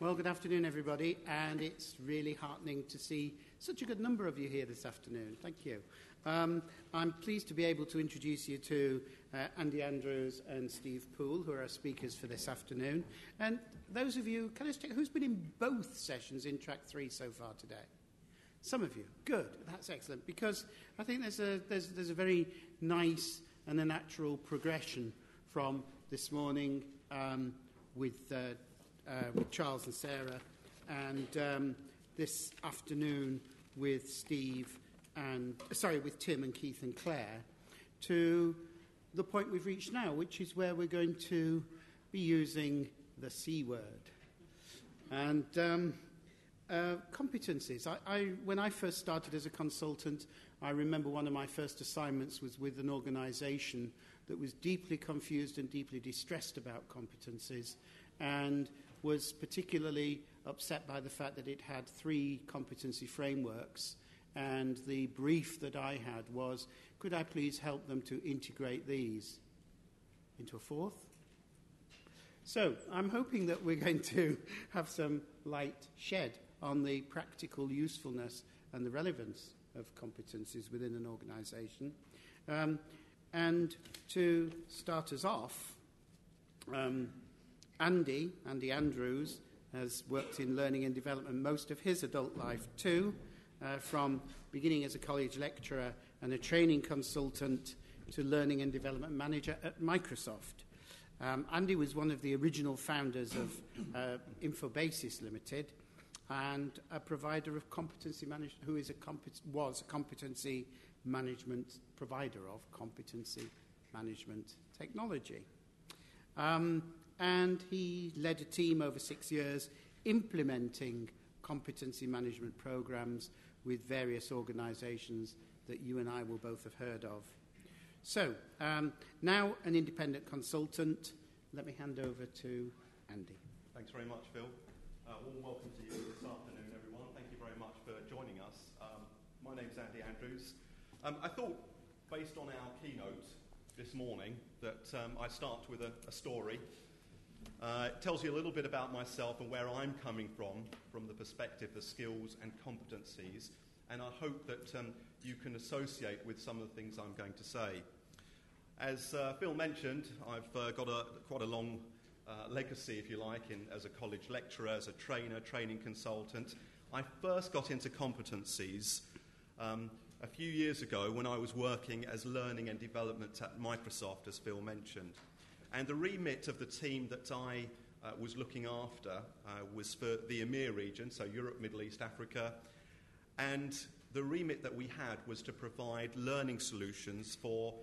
Well, good afternoon, everybody, and it's really heartening to see such a good number of you here this afternoon. Thank you. I'm pleased to be able to introduce you to Andy Andrews and Steve Poole, who are our speakers for this afternoon. And those of you, can I just check, who's been in both sessions in Track 3 so far today? Some of you. Good. That's excellent, because I think there's a very nice and a natural progression from this morning with Charles and Sarah, and this afternoon with with Tim and Keith and Claire, to the point we've reached now, which is where we're going to be using the C word. And competencies. When I first started as a consultant, I remember one of my first assignments was with an organisation that was deeply confused and deeply distressed about competencies, and was particularly upset by the fact that it had 3 competency frameworks, and the brief that I had was, could I please help them to integrate these into a 4th? So I'm hoping that we're going to have some light shed on the practical usefulness and the relevance of competencies within an organisation. And to start us off, Andy Andrews has worked in learning and development most of his adult life too, from beginning as a college lecturer and a training consultant to learning and development manager at Microsoft. Andy was one of the original founders of Infobasis Limited, and a provider of competency management, was a competency management provider of competency management technology. And he led a team over 6 years implementing competency management programs with various organisations that you and I will both have heard of. So, now an independent consultant. Let me hand over to Andy. Thanks very much, Phil. Warm welcome to you this afternoon, everyone. Thank you very much for joining us. My name's Andy Andrews. I thought, based on our keynote this morning, that I'd start with a story. It tells you a little bit about myself and where I'm coming from the perspective of skills and competencies, and I hope that you can associate with some of the things I'm going to say. As Phil mentioned, I've got quite a long legacy, if you like, as a college lecturer, as a trainer, training consultant. I first got into competencies a few years ago when I was working as learning and development at Microsoft, as Phil mentioned. And the remit of the team that I was looking after was for the EMEA region, so Europe, Middle East, Africa. And the remit that we had was to provide learning solutions for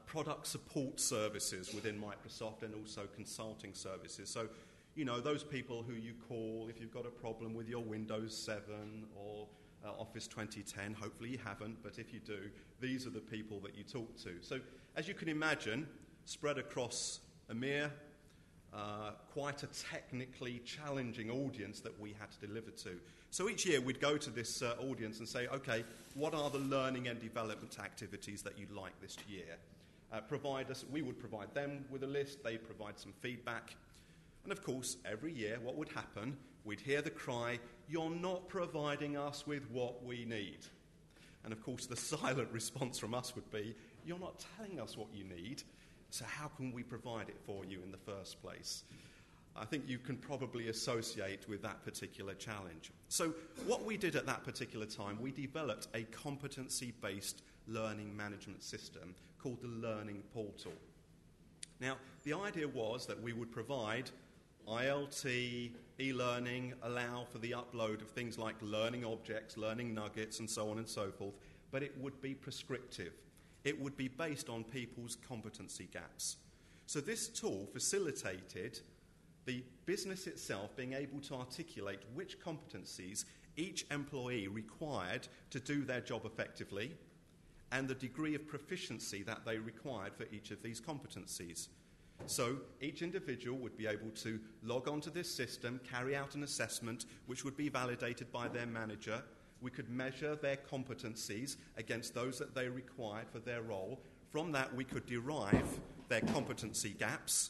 product support services within Microsoft, and also consulting services. So, you know, those people who you call if you've got a problem with your Windows 7 or Office 2010. Hopefully you haven't, but if you do, these are the people that you talk to. So, as you can imagine, spread across EMEA, quite a technically challenging audience that we had to deliver to. So each year we'd go to this audience and say, okay, what are the learning and development activities that you'd like this year? We would provide them with a list, they'd provide some feedback. And of course, every year what would happen, we'd hear the cry, you're not providing us with what we need. And of course the silent response from us would be, you're not telling us what you need, so how can we provide it for you in the first place? I think you can probably associate with that particular challenge. So what we did at that particular time, we developed a competency-based learning management system called the Learning Portal. Now, the idea was that we would provide ILT, e-learning, allow for the upload of things like learning objects, learning nuggets, and so on and so forth, but it would be prescriptive. It would be based on people's competency gaps. So this tool facilitated the business itself being able to articulate which competencies each employee required to do their job effectively, and the degree of proficiency that they required for each of these competencies. So each individual would be able to log onto this system, carry out an assessment which would be validated by their manager. We could measure their competencies against those that they required for their role. From that, we could derive their competency gaps,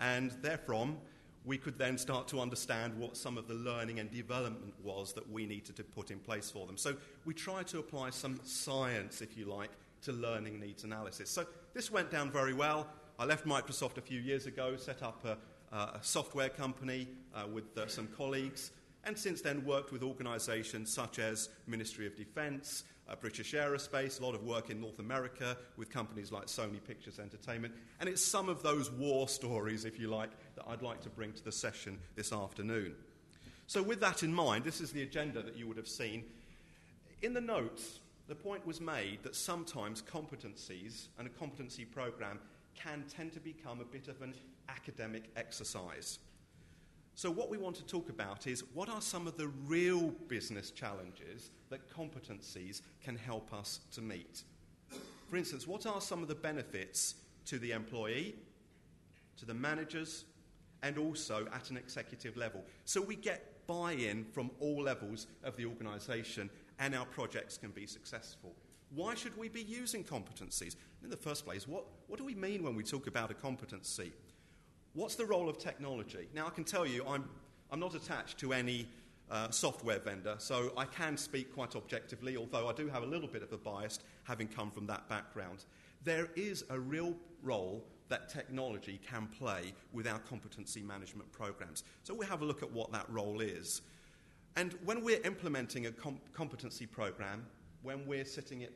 and therefrom, we could then start to understand what some of the learning and development was that we needed to put in place for them. So we tried to apply some science, if you like, to learning needs analysis. So this went down very well. I left Microsoft a few years ago, set up a software company with some colleagues, and since then worked with organisations such as Ministry of Defence, British Aerospace, a lot of work in North America with companies like Sony Pictures Entertainment. And it's some of those war stories, if you like, that I'd like to bring to the session this afternoon. So with that in mind, this is the agenda that you would have seen. In the notes, the point was made that sometimes competencies and a competency programme can tend to become a bit of an academic exercise. So what we want to talk about is what are some of the real business challenges that competencies can help us to meet. For instance, what are some of the benefits to the employee, to the managers, and also at an executive level? So we get buy-in from all levels of the organisation and our projects can be successful. Why should we be using competencies? In the first place, what do we mean when we talk about a competency? What's the role of technology? Now, I can tell you I'm not attached to any software vendor, so I can speak quite objectively, although I do have a little bit of a bias having come from that background. There is a real role that technology can play with our competency management programs. So we'll have a look at what that role is. And when we're implementing a competency program, when we're sitting it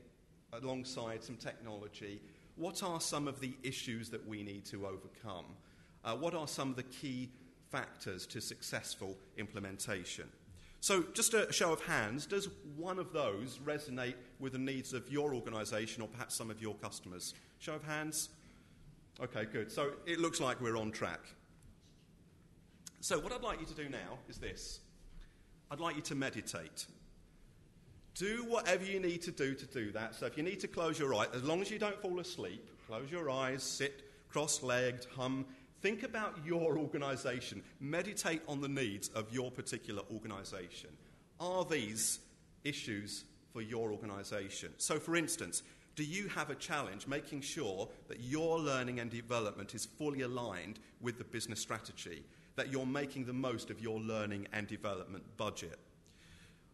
alongside some technology, what are some of the issues that we need to overcome? What are some of the key factors to successful implementation? So just a show of hands, does one of those resonate with the needs of your organisation or perhaps some of your customers? Show of hands? Okay, good. So it looks like we're on track. So what I'd like you to do now is this. I'd like you to meditate. Do whatever you need to do that. So if you need to close your eyes, as long as you don't fall asleep, close your eyes, sit cross-legged, hum. Think about your organisation. Meditate on the needs of your particular organisation. Are these issues for your organisation? So, for instance, do you have a challenge making sure that your learning and development is fully aligned with the business strategy, that you're making the most of your learning and development budget?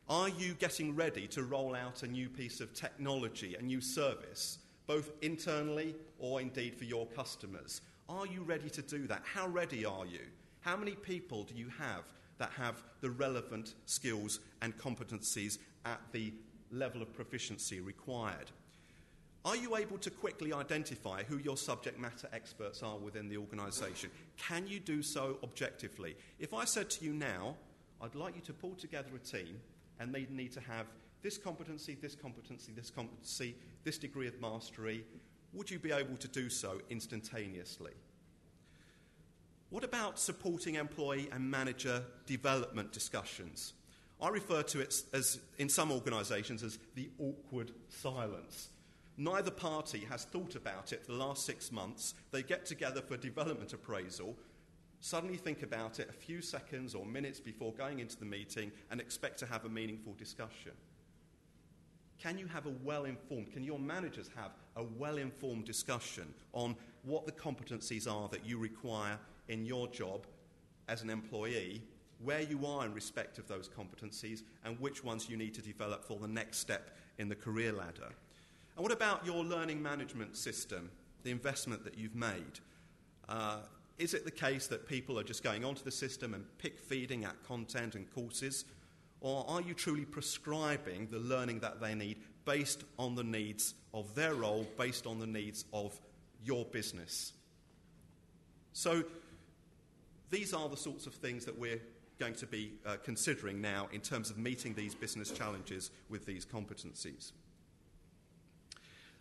Are you getting ready to roll out a new piece of technology, a new service, both internally or indeed for your customers? Are you ready to do that? How ready are you? How many people do you have that have the relevant skills and competencies at the level of proficiency required? Are you able to quickly identify who your subject matter experts are within the organisation? Can you do so objectively? If I said to you now, I'd like you to pull together a team and they need to have this competency, this competency, this competency, this degree of mastery, would you be able to do so instantaneously? What about supporting employee and manager development discussions? I refer to it as, in some organisations, as the awkward silence. Neither party has thought about it for the last 6 months. They get together for development appraisal, suddenly think about it a few seconds or minutes before going into the meeting and expect to have a meaningful discussion. Can your managers have a well-informed discussion on what the competencies are that you require in your job as an employee, where you are in respect of those competencies, and which ones you need to develop for the next step in the career ladder? And what about your learning management system, the investment that you've made? Is it the case that people are just going onto the system and pick-feeding at content and courses? Or are you truly prescribing the learning that they need based on the needs of their role, based on the needs of your business? So these are the sorts of things that we're going to be considering now in terms of meeting these business challenges with these competencies.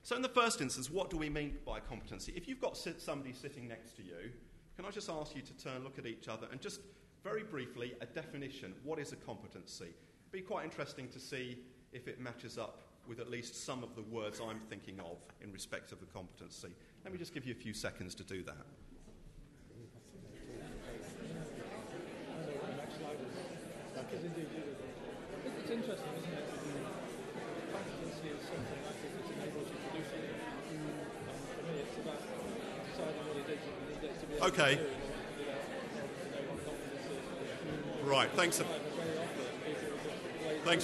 So in the first instance, what do we mean by competency? If you've got somebody sitting next to you, can I just ask you to look at each other and just very briefly, a definition. What is a competency? It'd be quite interesting to see if it matches up with at least some of the words I'm thinking of in respect of the competency. Let me just give you a few seconds to do that. It's interesting, isn't it? Competency is something I think that enables you to do something. And for me, it's about deciding what it is that you need to be able to do in order to do that. Right, thanks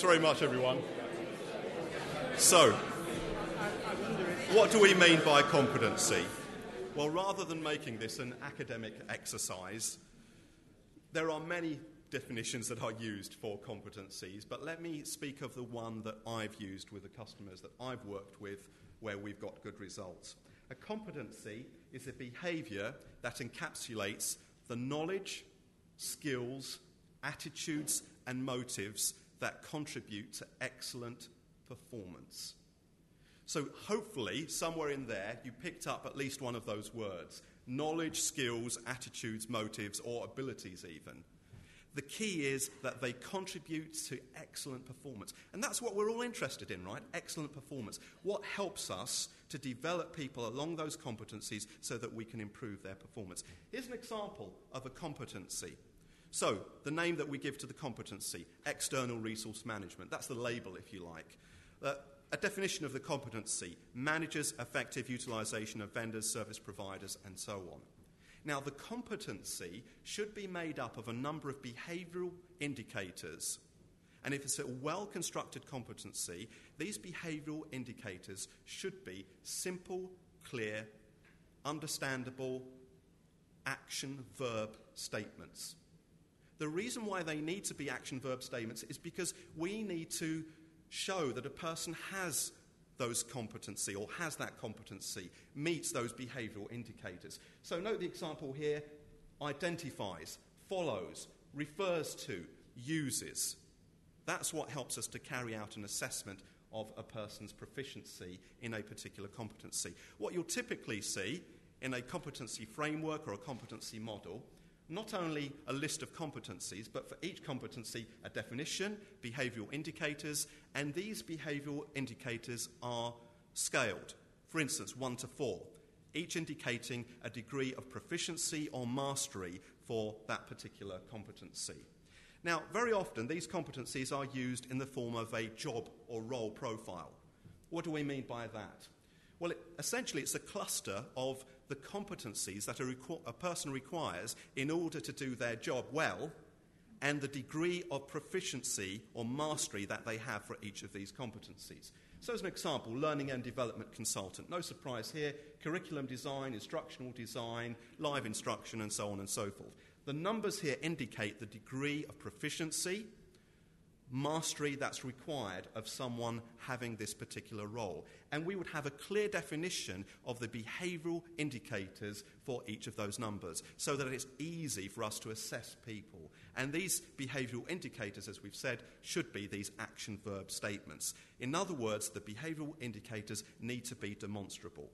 very much, everyone. So, what do we mean by competency? Well, rather than making this an academic exercise, there are many definitions that are used for competencies, but let me speak of the one that I've used with the customers that I've worked with where we've got good results. A competency is a behaviour that encapsulates the knowledge, skills, attitudes and motives that contribute to excellent performance. So hopefully, somewhere in there, you picked up at least one of those words. Knowledge, skills, attitudes, motives, or abilities even. The key is that they contribute to excellent performance. And that's what we're all interested in, right? Excellent performance. What helps us to develop people along those competencies so that we can improve their performance? Here's an example of a competency. So, the name that we give to the competency, external resource management. That's the label, if you like. A definition of the competency, manages effective utilisation of vendors, service providers, and so on. Now, the competency should be made up of a number of behavioural indicators. And if it's a well-constructed competency, these behavioural indicators should be simple, clear, understandable, action-verb statements. The reason why they need to be action-verb statements is because we need to show that a person has those competency or has that competency, meets those behavioural indicators. So note the example here, identifies, follows, refers to, uses. That's what helps us to carry out an assessment of a person's proficiency in a particular competency. What you'll typically see in a competency framework or a competency model, not only a list of competencies, but for each competency, a definition, behavioural indicators, and these behavioural indicators are scaled. For instance, 1 to 4, each indicating a degree of proficiency or mastery for that particular competency. Now, very often, these competencies are used in the form of a job or role profile. What do we mean by that? Well, essentially, it's a cluster of the competencies that a person requires in order to do their job well, and the degree of proficiency or mastery that they have for each of these competencies. So as an example, learning and development consultant. No surprise here, curriculum design, instructional design, live instruction, and so on and so forth. The numbers here indicate the degree of proficiency, mastery that's required of someone having this particular role. And we would have a clear definition of the behavioural indicators for each of those numbers so that it's easy for us to assess people. And these behavioural indicators, as we've said, should be these action-verb statements. In other words, the behavioural indicators need to be demonstrable.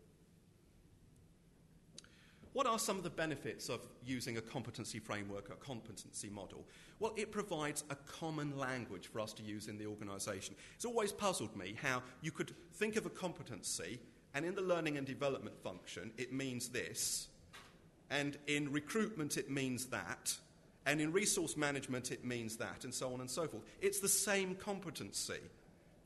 What are some of the benefits of using a competency framework, a competency model? Well, it provides a common language for us to use in the organisation. It's always puzzled me how you could think of a competency, and in the learning and development function, it means this, and in recruitment, it means that, and in resource management, it means that, and so on and so forth. It's the same competency.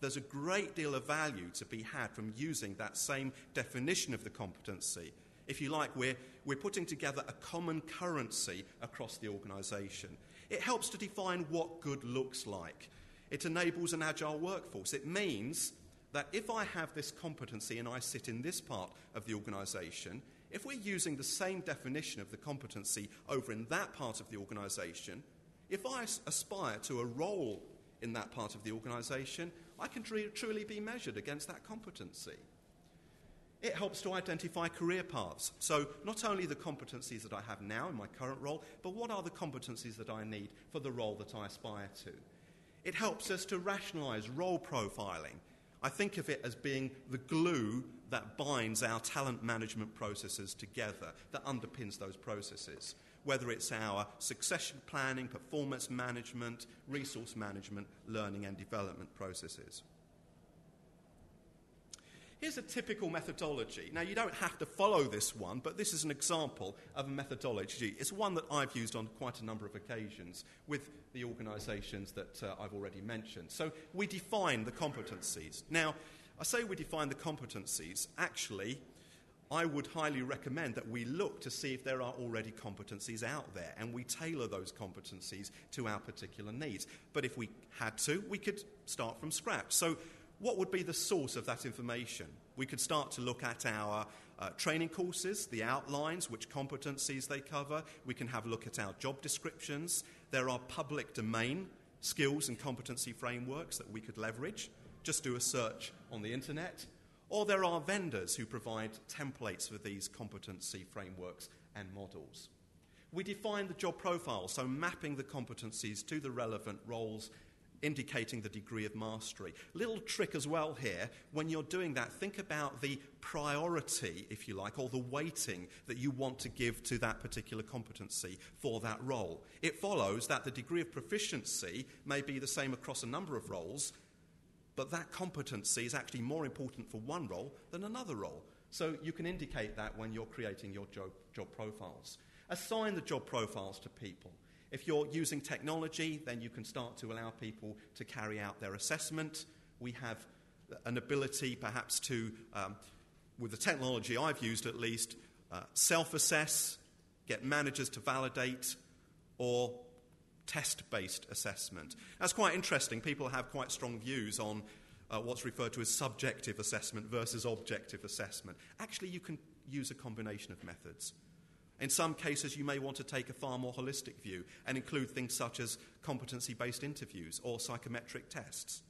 There's a great deal of value to be had from using that same definition of the competency. If you like, we're putting together a common currency across the organisation. It helps to define what good looks like. It enables an agile workforce. It means that if I have this competency and I sit in this part of the organisation, if we're using the same definition of the competency over in that part of the organisation, if I aspire to a role in that part of the organisation, I can truly be measured against that competency. It helps to identify career paths. So not only the competencies that I have now in my current role, but what are the competencies that I need for the role that I aspire to? It helps us to rationalise role profiling. I think of it as being the glue that binds our talent management processes together, that underpins those processes, whether it's our succession planning, performance management, resource management, learning and development processes. Here's a typical methodology. Now, you don't have to follow this one, but this is an example of a methodology. It's one that I've used on quite a number of occasions with the organisations that I've already mentioned. So we define the competencies. Now, I say we define the competencies. Actually, I would highly recommend that we look to see if there are already competencies out there and we tailor those competencies to our particular needs. But if we had to, we could start from scratch. So what would be the source of that information? We could start to look at our training courses, the outlines, which competencies they cover. We can have a look at our job descriptions. There are public domain skills and competency frameworks that we could leverage. Just do a search on the internet. Or there are vendors who provide templates for these competency frameworks and models. We define the job profile, so mapping the competencies to the relevant roles, indicating the degree of mastery. Little trick as well here, when you're doing that, think about the priority, if you like, or the weighting that you want to give to that particular competency for that role. It follows that the degree of proficiency may be the same across a number of roles, but that competency is actually more important for one role than another role. So you can indicate that when you're creating your job profiles. Assign the job profiles to people. If you're using technology, then you can start to allow people to carry out their assessment. We have an ability perhaps to, with the technology I've used at least, self-assess, get managers to validate, or test-based assessment. That's quite interesting. People have quite strong views on what's referred to as subjective assessment versus objective assessment. Actually, you can use a combination of methods. In some cases, you may want to take a far more holistic view and include things such as competency-based interviews or psychometric tests.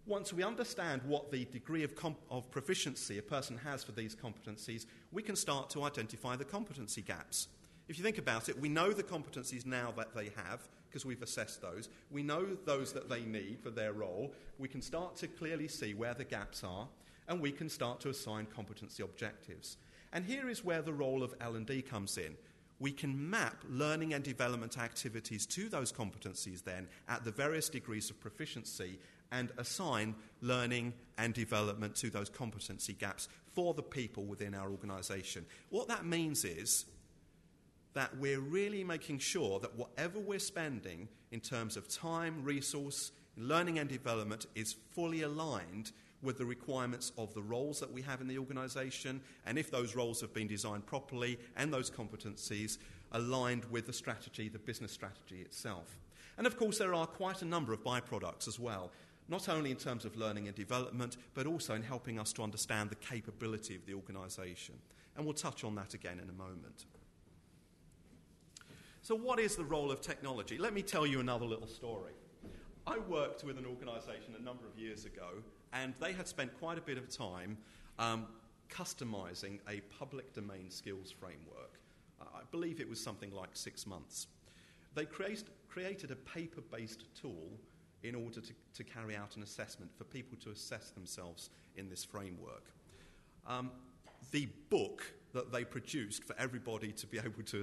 Once we understand what the degree of proficiency a person has for these competencies, we can start to identify the competency gaps. If you think about it, we know the competencies now that they have, because we've assessed those. We know those that they need for their role. We can start to clearly see where the gaps are, and we can start to assign competency objectives. And here is where the role of L&D comes in. We can map learning and development activities to those competencies then at the various degrees of proficiency and assign learning and development to those competency gaps for the people within our organisation. What that means is that we're really making sure that whatever we're spending in terms of time, resource, learning and development is fully aligned with the requirements of the roles that we have in the organisation, and if those roles have been designed properly and those competencies aligned with the strategy, the business strategy itself. And of course there are quite a number of byproducts as well, not only in terms of learning and development, but also in helping us to understand the capability of the organisation. And we'll touch on that again in a moment. So what is the role of technology? Let me tell you another little story. I worked with an organisation a number of years ago, and they had spent quite a bit of time customising a public domain skills framework. I believe it was something like 6 months. They created a paper-based tool in order to carry out an assessment for people to assess themselves in this framework. The book that they produced for everybody to be able to